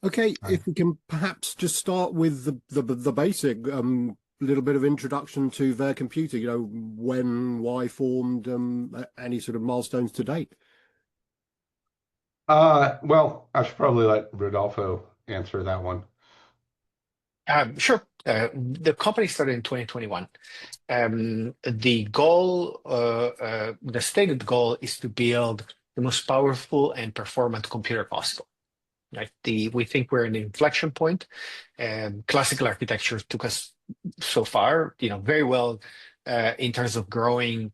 Okay, Right. if we can perhaps just start with the basic, little bit of introduction to Vaire Computing, when, why formed, any sort of milestones to date. Well, I should probably let Rodolfo answer that one. Sure. The company started in 2021. The stated goal is to build the most powerful and performant computer possible. Right? We think we're in an inflection point. Classical architecture took us so far, very well in terms of growing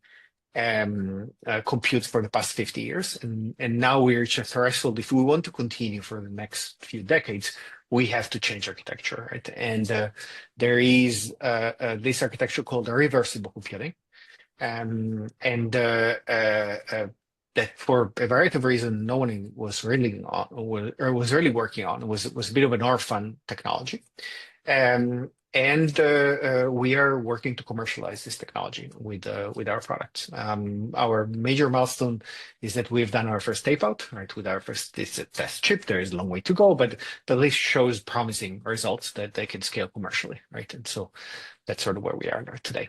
compute for the past 50 years. And now we reach a threshold. If we want to continue for the next few decades, we have to change architecture, right? And there is this architecture called reversible computing. That for a variety of reasons, no one was really on, or was really working on. It was a bit of an orphan technology. We are working to commercialize this technology with our products. Our major milestone is that we've done our first tape out, right? With our first this test chip. There is a long way to go, but the list shows promising results that they can scale commercially, right? And so that's sort of where we are today.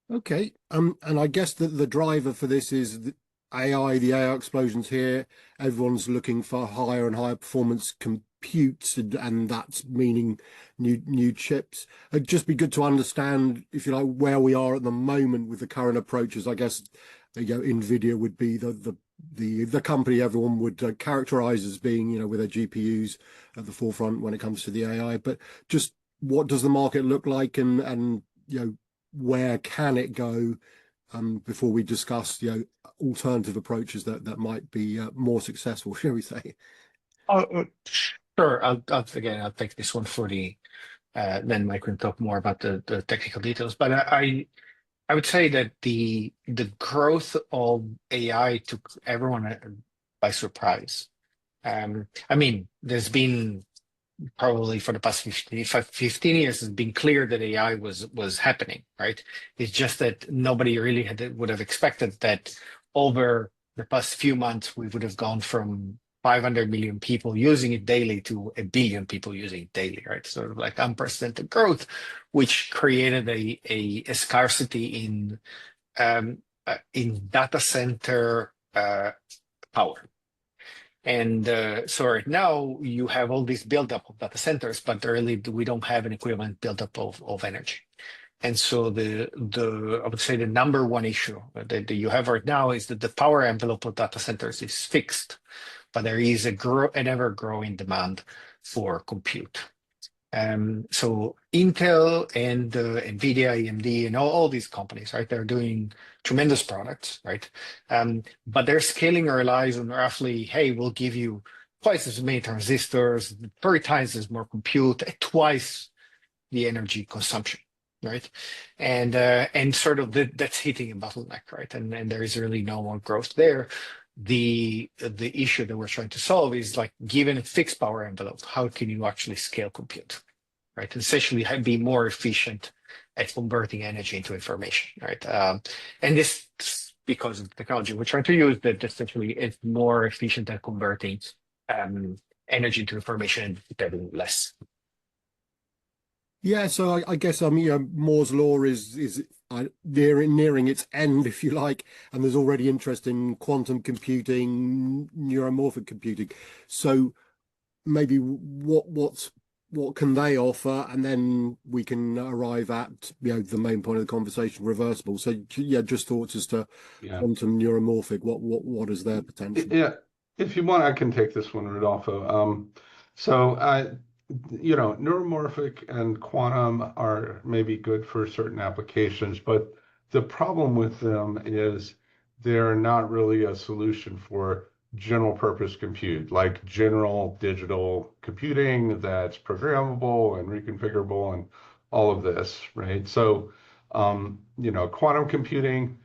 Okay, and I guess that the driver for this is the AI explosions here. Everyone's looking for higher and higher performance compute, and that's meaning new chips. It'd just be good to understand, if you like, where we are at the moment with the current approaches. I guess, NVIDIA would be the company everyone would characterize as being, with their GPUs at the forefront when it comes to the AI. But just what does the market look like, and where can it go, before we discuss alternative approaches that might be more successful, shall we say? Sure. I'll take this one for then Mike can talk more about the technical details. But I would say that the growth of AI took everyone by surprise. I mean, there's been probably for the past 15 years, it's been clear that AI was happening, right? It's just that nobody really would have expected that over the past few months, we would have gone from 500 million people using it daily to a billion people using it daily, right? Sort of like unprecedented growth, which created a scarcity in data center power. And so right now you have all this buildup of data centers, but really we don't have an equivalent buildup of energy. And so I would say the number one issue that you have right now is that the power envelope of data centers is fixed, but there is an ever growing demand for compute. So Intel and NVIDIA, AMD, and all these companies, right? They're doing tremendous products, right? But their scaling relies on roughly, hey, we'll give you twice as many transistors, 30 times as more compute, at twice the energy consumption, right? And sort of that's hitting a bottleneck, right? And there is really no more growth there. The issue that we're trying to solve is like, given a fixed power envelope, how can you actually scale compute, right? And essentially be more efficient at converting energy into information, right? And this because of the technology we're trying to use that essentially is more efficient at converting energy into information and getting less. Yeah, so I guess Moore's law is nearing its end, if you like, and there's already interest in quantum computing, neuromorphic computing. So maybe what can they offer, and then we can arrive at the main point of the conversation, reversible. So yeah, just thoughts as to Yeah. quantum neuromorphic. What is their potential? Yeah. If you want, I can take this one, Rodolfo. Neuromorphic and quantum are maybe good for certain applications, but the problem with them is they're not really a solution for general purpose compute, like general digital computing that's programmable and reconfigurable and all of this, right? So, quantum computing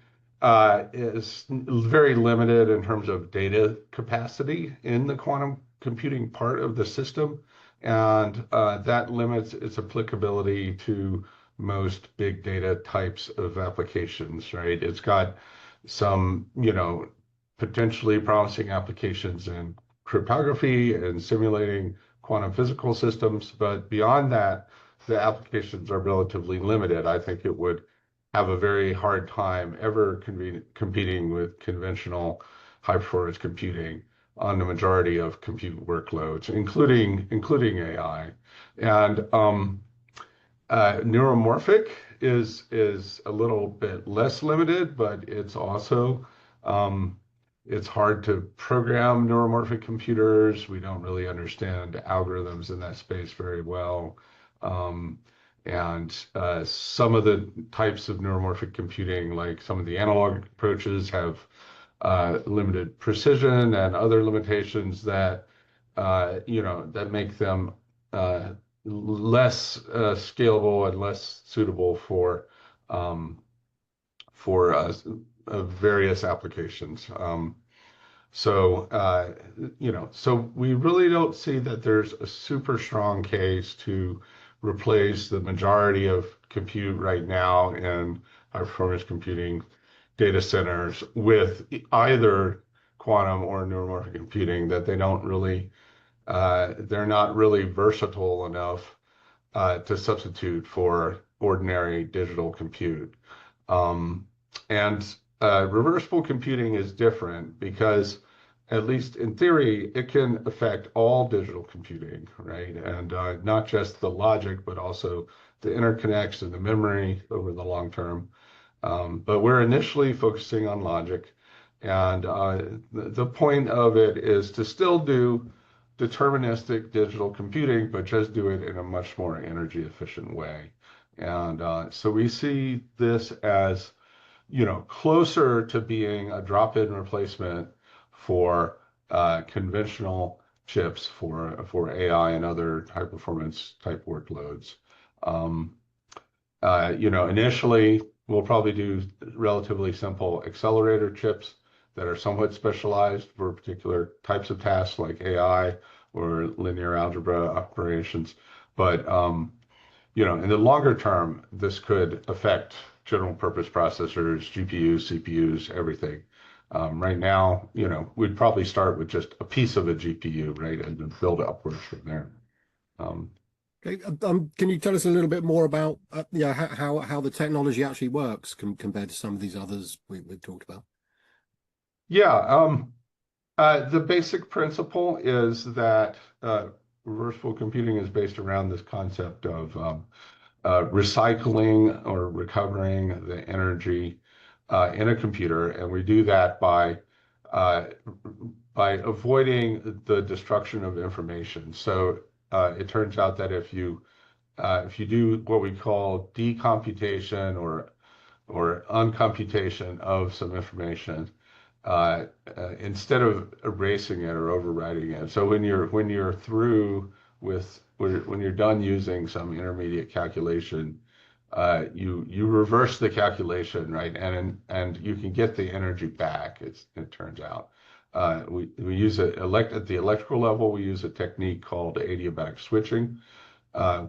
is very limited in terms of data capacity in the quantum computing part of the system, and that limits its applicability to most big data types of applications, right? It's got some, potentially promising applications in cryptography and simulating quantum physical systems. But beyond that, the applications are relatively limited. I think it would have a very hard time ever competing with conventional high performance computing on the majority of compute workloads, including AI. And neuromorphic is a little bit less limited, but it's also it's hard to program neuromorphic computers. We don't really understand algorithms in that space very well. Um, and some of the types of neuromorphic computing, like some of the analog approaches, have limited precision and other limitations that that make them less scalable and less suitable um, for various applications. So, so we really don't see that there's a super strong case to replace the majority of compute right now in high performance computing data centers with either quantum or neuromorphic computing, that they're not really versatile enough to substitute for ordinary digital compute. Um, and reversible computing is different because, at least in theory, it can affect all digital computing, right? And not just the logic, but also the interconnects and the memory over the long term. But we're initially focusing on logic. And the point of it is to still do deterministic digital computing, but just do it in a much more energy efficient way. And so we see this as, closer to being a drop-in replacement for conventional chips for AI and other high performance type workloads. Um, Initially, we'll probably do relatively simple accelerator chips that are somewhat specialized for particular types of tasks like AI or linear algebra operations. But in the longer term, this could affect general purpose processors, GPUs, CPUs, everything. Right now, we'd probably start with just a piece of a GPU, right, and then build upwards from there. Um, Okay, can you tell us a little bit more about how the technology actually works compared to some of these others we've talked about? yeah, the basic principle is that reversible computing is based around this concept of recycling or recovering the energy in a computer, and we do that uh, by avoiding the destruction of information. So it turns out that if you do what we call decomputation or uncomputation of some information, instead of erasing it or overwriting it. So when you're through when you're done using some intermediate calculation, you reverse the calculation, right? And you can get the energy back. It turns out. We use at the electrical level. We use a technique called adiabatic switching,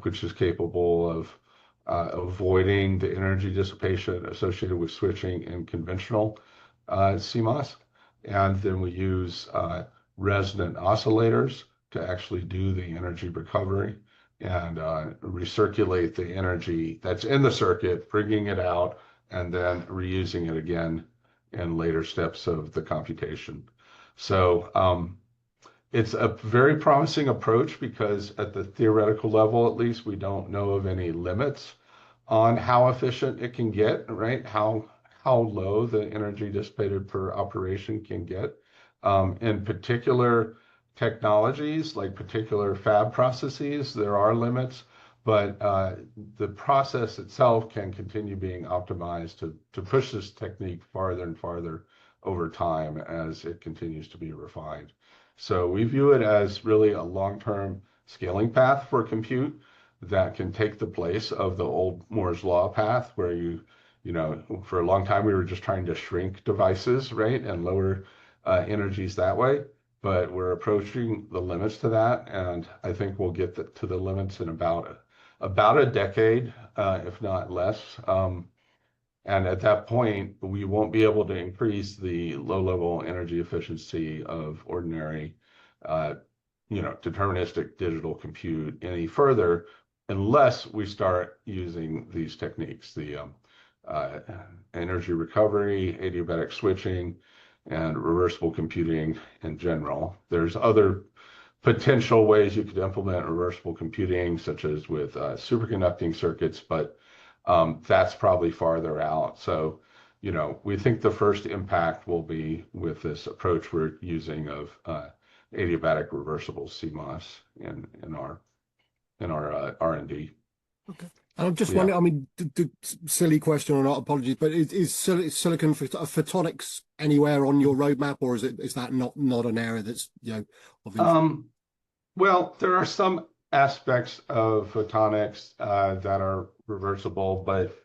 which is capable of avoiding the energy dissipation associated with switching in conventional CMOS. And then we use resonant oscillators to actually do the energy recovery and recirculate the energy that's in the circuit, bringing it out, and then reusing it again in later steps of the computation. So it's a very promising approach because at the theoretical level, at least, we don't know of any limits on how efficient it can get, right? How low the energy dissipated per operation can get. In particular technologies, like particular fab processes, there are limits, but the process itself can continue being optimized to push this technique farther and farther over time as it continues to be refined. So we view it as really a long-term scaling path for compute that can take the place of the old Moore's Law path, where for a long time we were just trying to shrink devices, right, and lower energies that way. But we're approaching the limits to that, and I think we'll get to the limits in about a decade, if not less. And at that point, we won't be able to increase the low-level energy efficiency of ordinary, uh, deterministic digital compute any further unless we start using these techniques, the energy recovery, adiabatic switching, and reversible computing in general. There's other potential ways you could implement reversible computing, such as with superconducting circuits, but that's probably farther out. So, we think the first impact will be with this approach we're using of adiabatic reversible CMOS in our R&D. Okay. And I'm just Yeah. wondering, I mean, silly question or not, apologies, but is silicon photonics anywhere on your roadmap, or is that not an area that's of interest? Well, there are some aspects of photonics that are reversible, but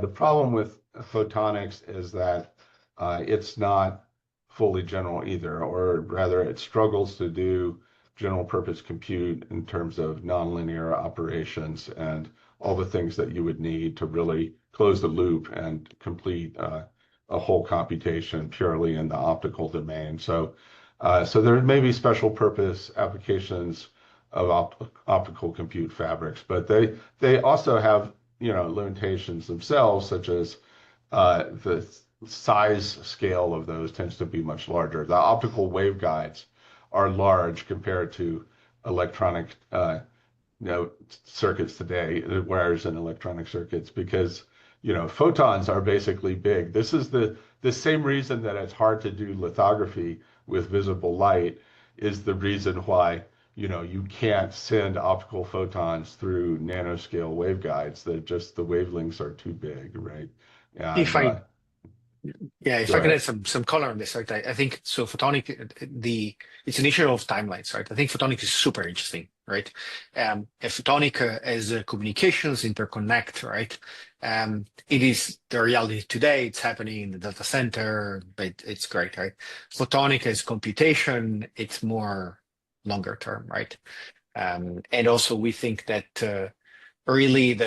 the problem with photonics is that it's not fully general either, or rather, it struggles to do general purpose compute in terms of nonlinear operations and all the things that you would need to really close the loop and complete a whole computation purely in the optical domain. So there may be special purpose applications of optical compute fabrics, but they also have limitations themselves, such as the size scale of those tends to be much larger. The optical waveguides are large compared to electronic circuits today, wires and electronic circuits, because photons are basically big. This is the same reason that it's hard to do lithography with visible light, is the reason why you can't send optical photons through nanoscale waveguides. That just the wavelengths are too big, right? And If I Yeah, if go I can ahead. add some color on this, right? I think so. Photonic, it's an issue of timelines, right? I think photonic is super interesting, right? If photonic as communications interconnect, right? It is the reality today. It's happening in the data center, but it's great, right? Photonic as computation, it's more longer term, right? And also we think that really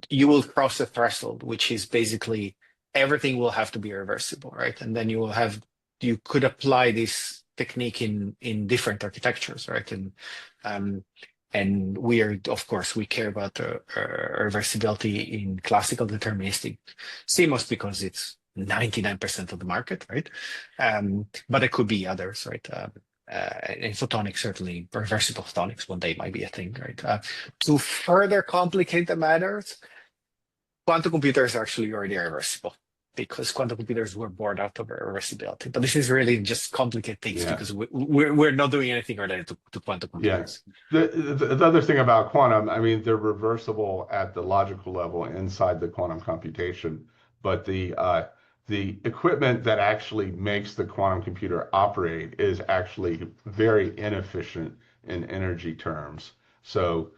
you will cross the threshold, which is basically everything will have to be reversible, right? And then you could apply this technique in different architectures, right? And of course, we care about reversibility in classical deterministic CMOS because it's 99% of the market, right? But it could be others, right? And photonics, certainly reversible photonics one day might be a thing, right? To further complicate the matters, quantum computers are actually already reversible because quantum computers were born out of reversibility. But this is really just complicate things Yeah. because we're not doing anything related to quantum Yeah. computers. The other thing about quantum, I mean, they're reversible at the logical level inside the quantum computation, but the equipment that actually makes the quantum computer operate is actually very inefficient in energy terms. So,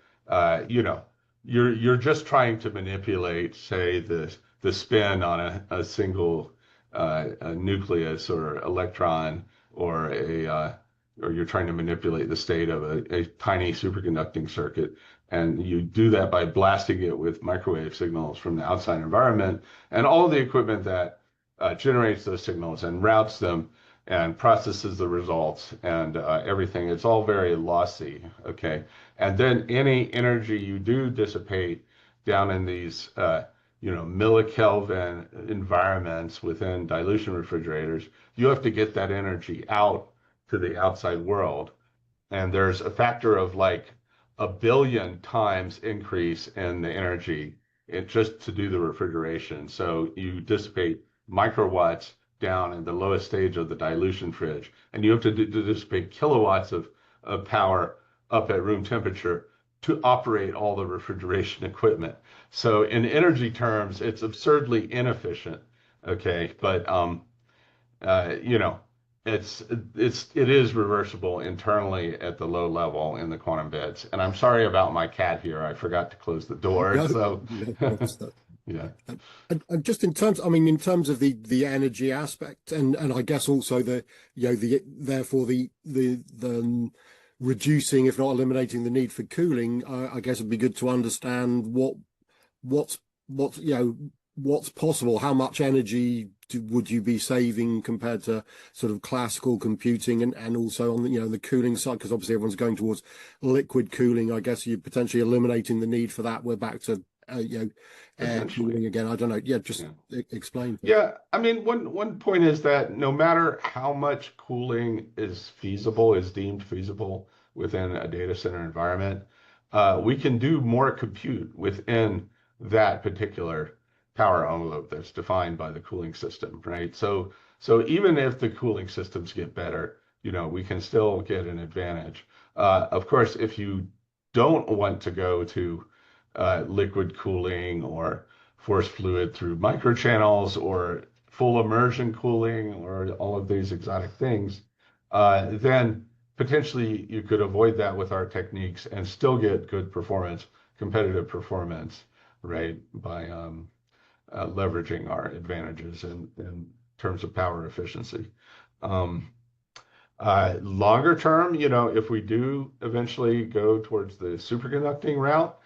you're just trying to manipulate, say, the spin on a single a nucleus or electron, or or you're trying to manipulate the state of a tiny superconducting circuit. And you do that by blasting it with microwave signals from the outside environment and all of the equipment that generates those signals and routes them and processes the results and everything. It's all very lossy, okay? And then any energy you do dissipate down in these, millikelvin environments within dilution refrigerators, you have to get that energy out to the outside world. And there's a factor of like 1 billion times increase in the energy just to do the refrigeration. So you dissipate microwatts down in the lowest stage of the dilution fridge, and you have to dissipate kilowatts of power up at room temperature to operate all the refrigeration equipment. So in energy terms, it's absurdly inefficient. Okay, but uh, you know, it is reversible internally at the low level in the quantum bits. And I'm sorry about my cat here. I forgot to close the door. No, So no, no. yeah. And just in terms, I mean, in terms of the energy aspect, and I guess also therefore the reducing, if not eliminating, the need for cooling, I guess it'd be good to understand what's what's possible? How much energy would you be saving compared to sort of classical computing, and also on the, the cooling side? Because obviously everyone's going towards liquid cooling. I guess you're potentially eliminating the need for that. We're back to air Potentially. cooling again. I don't know. Yeah, just Yeah. explain. Yeah, I mean, one point is that no matter how much cooling is feasible, is deemed feasible within a data center environment, we can do more compute within that particular power envelope that's defined by the cooling system, right? So even if the cooling systems get better, we can still get an advantage. Of course, if you don't want to go to liquid cooling or force fluid through microchannels or full immersion cooling or all of these exotic things, then potentially you could avoid that with our techniques and still get good performance, competitive performance, right, by leveraging our advantages in terms of power efficiency. Um, Longer term, if we do eventually go towards the superconducting route,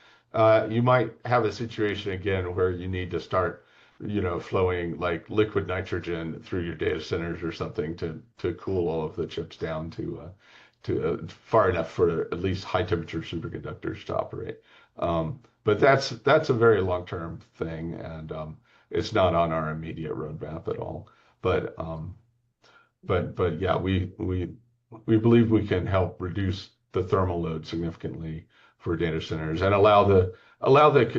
you might have a situation again where you need to start, flowing like liquid nitrogen through your data centers or something to cool all of the chips down to far enough for at least high temperature superconductors to operate. But that's a very long term thing, and it's not on our immediate roadmap at all. But but yeah, we believe we can help reduce the thermal load significantly for data centers and allow the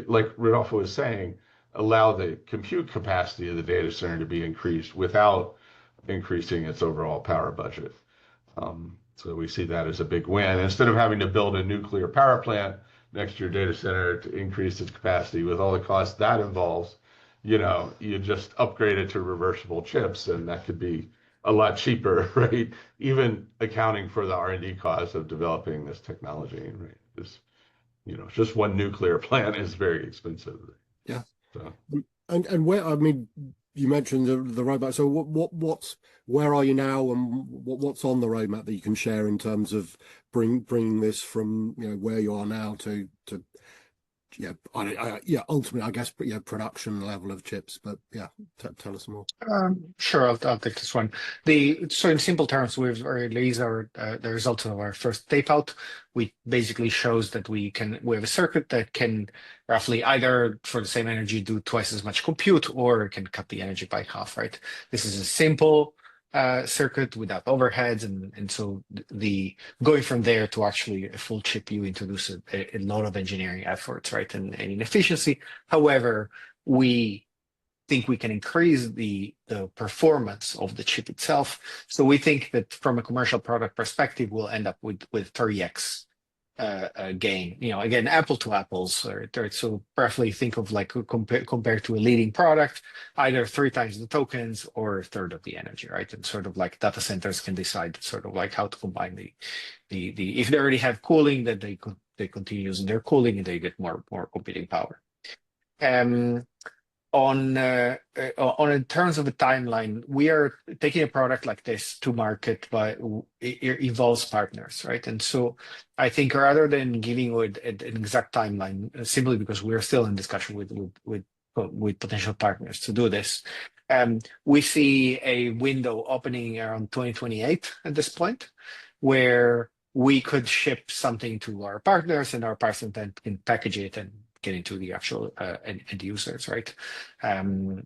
like Rodolfo was saying, allow the compute capacity of the data center to be increased without increasing its overall power budget. So we see that as a big win. Instead of having to build a nuclear power plant next to your data center to increase its capacity with all the costs that involves, you just upgrade it to reversible chips, and that could be a lot cheaper, right? Even accounting for the R&D costs of developing this technology, right? Just one nuclear plant is very expensive. Yeah. So. And where, I mean, you mentioned the roadmap. So where are you now, and what's on the roadmap that you can share in terms of bringing this from where you are now to ultimately I guess production level of chips. But yeah, tell us more. Sure, I'll take this one. So in simple terms, we've released the results of our first tape out. We basically shows that we have a circuit that can roughly either for the same energy do twice as much compute or can cut the energy by half, right? This is a simple circuit without overheads, and so the going from there to actually a full chip, you introduce a lot of engineering efforts, right, and inefficiency. However, we think we can increase the performance of the chip itself. So we think that from a commercial product perspective, we'll end up with 30x gain. Again, apple to apples. Right? So roughly think of like compared to a leading product, either 3 times the tokens or a third of the energy, right? And sort of like data centers can decide sort of like how to combine the if they already have cooling, that they continue using their cooling and they get more computing power. In terms of the timeline, we are taking a product like this to market, but it involves partners, right? And so I think rather than giving you an exact timeline, simply because we're still in discussion with potential partners to do this, we see a window opening around 2028 at this point, where we could ship something to our partners, and our partners then can package it and get into the actual end users, right? So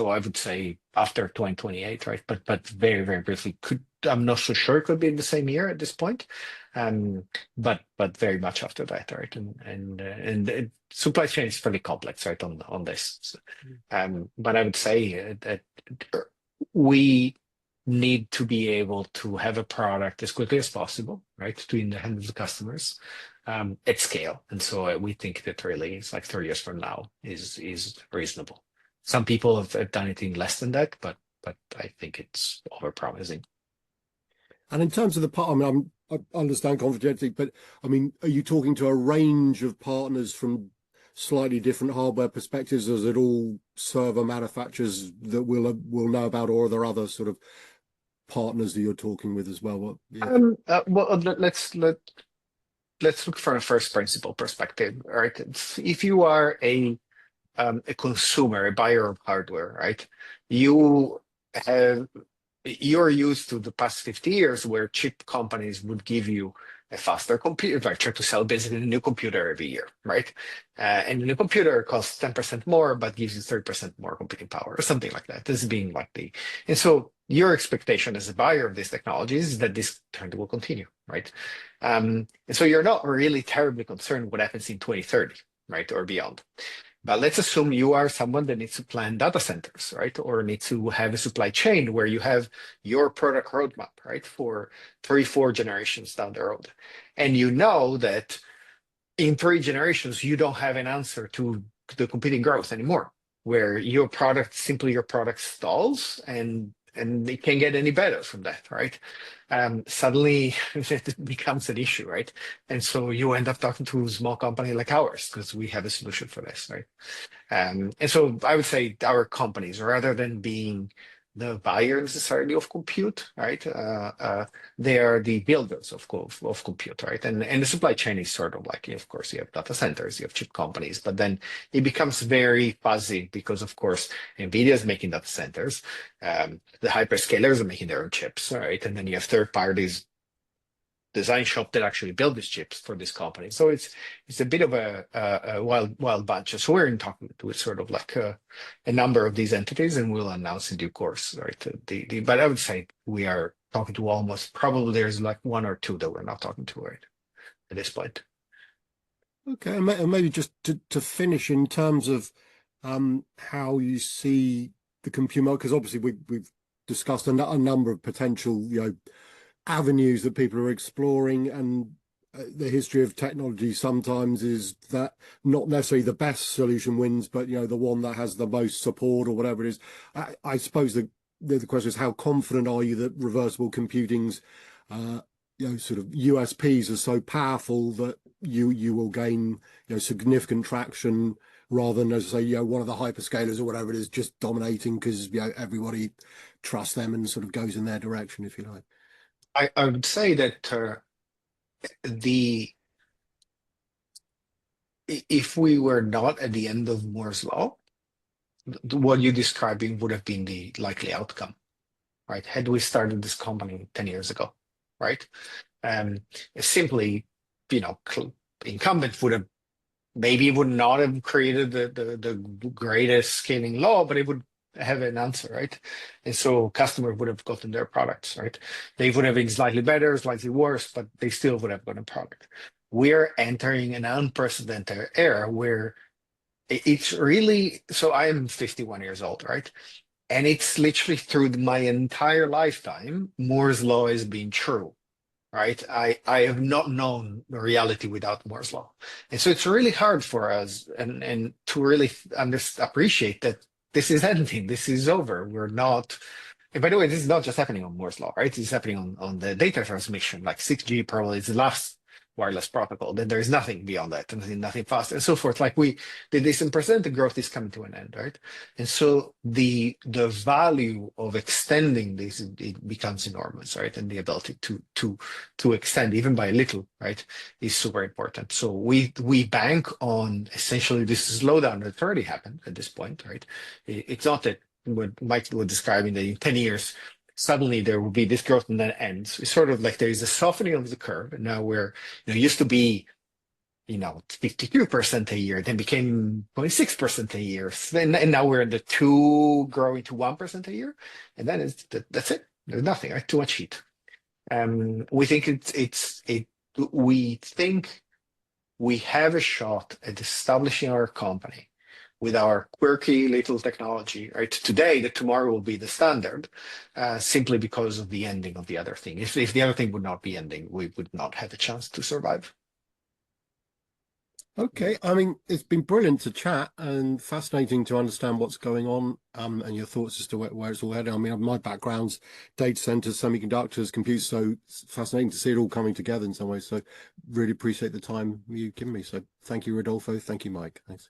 I would say after 2028, right? But very, very briefly, I'm not so sure it could be in the same year at this point, but very much after that, right? And the supply chain is fairly complex, right, on this. So, but I would say that we need to be able to have a product as quickly as possible, right, to in the hands of the customers at scale. And so we think that really it's like 3 years from now is reasonable. Some people have done it in less than that, but I think it's overpromising. And in terms of the part, I mean, I understand confidentiality, but I mean, are you talking to a range of partners from slightly different hardware perspectives? Or is it all server manufacturers that we'll know about, or are there other sort of partners that you're talking with as well? Well, let's look from a first principle perspective, right? If you are a a consumer, a buyer of hardware, right? You have you're used to the past 50 years where chip companies would give you a faster computer, right? Try to sell basically a new computer every year, right? And the new computer costs 10% more, but gives you 30% more computing power or something like that. This is being like and so your expectation as a buyer of these technologies is that this trend will continue, right? And so you're not really terribly concerned what happens in 2030, right? Or beyond. But let's assume you are someone that needs to plan data centers, right? Or needs to have a supply chain where you have your product roadmap, right? For 3, 4 generations down the road. And you know that in 3 generations, you don't have an answer to the competing growth anymore, where your product stalls and it can't get any better from that, right? Suddenly it becomes an issue, right? And so you end up talking to a small company like ours because we have a solution for this, right? And so I would say our companies, rather than being the buyer necessarily of compute, right? They are the builders of compute, right? And the supply chain is sort of like, of course, you have data centers, you have chip companies, but then it becomes very fuzzy because, of course, NVIDIA is making data centers, the hyperscalers are making their own chips, right? And then you have third parties design shop that actually build these chips for this company. So it's a bit of a wild bunch. So we're in talking to sort of like a number of these entities, and we'll announce in due course, right? But I would say we are talking to almost probably there's like 1 or 2 that we're not talking to right at this point. Okay, and maybe just to finish in terms of how you see the compute, because obviously we've discussed a number of potential, avenues that people are exploring, and the history of technology sometimes is that not necessarily the best solution wins, but the one that has the most support or whatever it is. I suppose the question is, how confident are you that reversible computing's sort of USPs are so powerful that you will gain significant traction, rather than, as I say, one of the hyperscalers or whatever it is just dominating because everybody trusts them and sort of goes in their direction, if you like. I would say that if we were not at the end of Moore's law, what you're describing would have been the likely outcome, right? Had we started this company 10 years ago, right? Simply, incumbent would not have created the greatest scaling law, but it would have an answer, right? And so customer would have gotten their products, right? They would have been slightly better, slightly worse, but they still would have gotten a product. We're entering an unprecedented era where it's really, so I'm 51 years old, right? And it's literally through my entire lifetime, Moore's law has been true, right? I have not known reality without Moore's law. And so it's really hard for us and to really appreciate that this is ending, this is over. We're not, and by the way, this is not just happening on Moore's law, right? It's happening on the data transmission, like 6G probably is the last wireless protocol. Then there is nothing beyond that, and nothing faster, and so forth. Like this unprecedented growth is coming to an end, right? And so the value of extending this, it becomes enormous, right? And the ability to extend even by a little, right, is super important. So we bank on essentially this slowdown that already happened at this point, right? It's not that what Mike was describing that in 10 years suddenly there will be this growth and then it ends. It's sort of like there is a softening of the curve, and now we're used to be 52% a year, then became 26% a year, and now we're in the 2 growing to 1% a year, and then that's it. There's nothing, right? Too much heat. We think we think we have a shot at establishing our company with our quirky little technology, right? Today, that tomorrow will be the standard, simply because of the ending of the other thing. If the other thing would not be ending, we would not have a chance to survive. Okay, I mean, it's been brilliant to chat and fascinating to understand what's going on, and your thoughts as to where it's all heading. I mean, my background's data centers, semiconductors, computers, so it's fascinating to see it all coming together in some ways. So really appreciate the time you've given me. So thank you, Rodolfo. Thank you, Mike. Thanks.